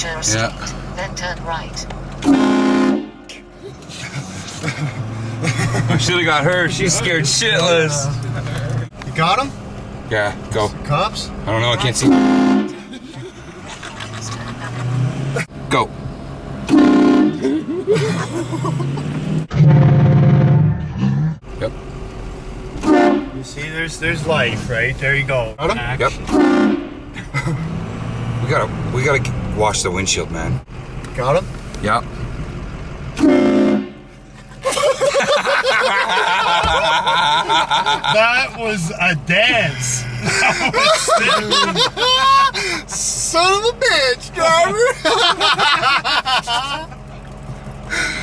Yeah. Then turn right. I should have got her. She's scared shitless. You got him? Yeah, go. Cops? I don't know. I can't see. Go. Yep. You see, there's life, right? There you go. Got him? Yep. We gotta wash the windshield, man. Got him? Yep. That was a dance. Son of a bitch, driver!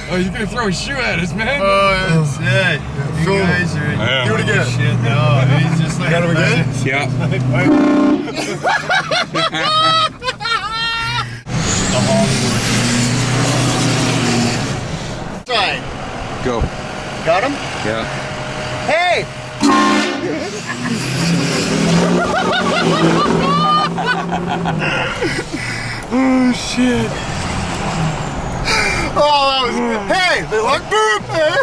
Oh, you gonna throw a shoe at us, man? Oh, that's it. You Cool. guys are. Yeah. Do it again. Shit, no. He's just like. Got him again? Yeah. Right. Go. Got him? Yeah. Hey! Oh shit. Oh, that was good. Hey! They like boop! Hey!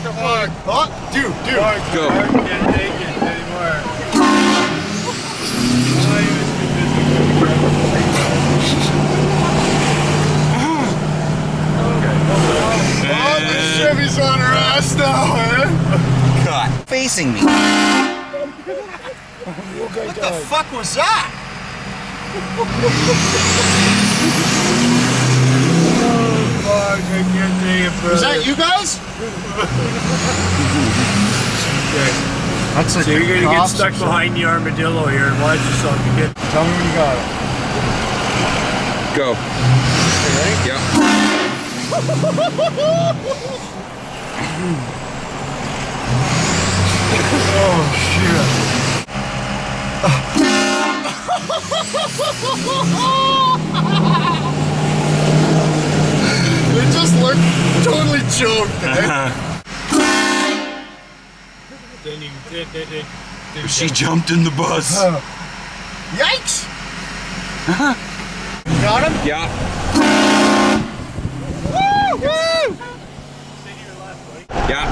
Come on. Oh, dude. Go. Can't take it anymore. Oh, the Chevy's on her ass now, eh? Cut. Facing me. What the fuck was that? Fuck, I can't take it, brother. Was that you guys? That's like So you're gonna get cops stuck or something. behind the armadillo here and watch yourself. You get. Tell me when you got it. Go. Okay, ready? Yep. Oh, shit. It just looked totally choked, eh? Then you She jumped in the bus. Yikes! Got him? Yeah. Woo! Yeah.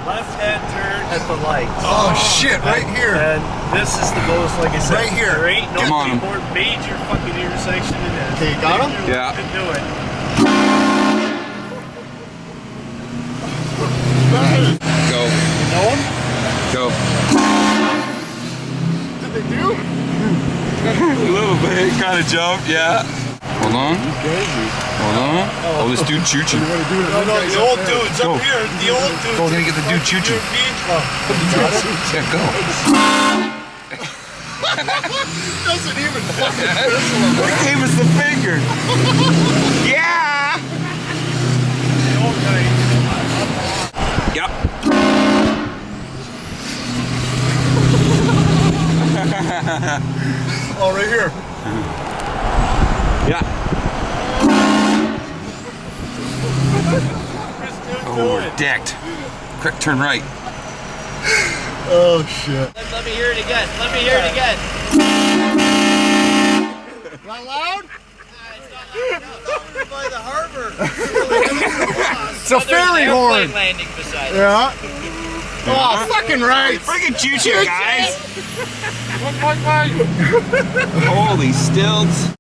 left hand turn at the light. Oh shit, right here. And this is the most, like I said, Right here. There ain't no Come on. more major fucking intersection in this. Okay, you got him? Yeah. To do it. Go. You know him? Go. Did they do? A little bit. Kind of jumped. Yeah. Hold on. Hold on. Oh, this dude choo-choo. No, the old dude's Go. up here. The old dude's Go, we're gonna get the dude choo-choo. Yeah, go. Doesn't even fucking He gave us the finger. Yeah. The old guy. Yep. Oh, right here. Yeah. Oh, we're decked. Quick turn right. Oh shit. Let me hear it again. Let me hear it again. Not loud? By the harbor. It's a ferry horn. Landing beside us. Yeah. Oh, fucking right. Friggin' choo-choo, guys. Holy stilts.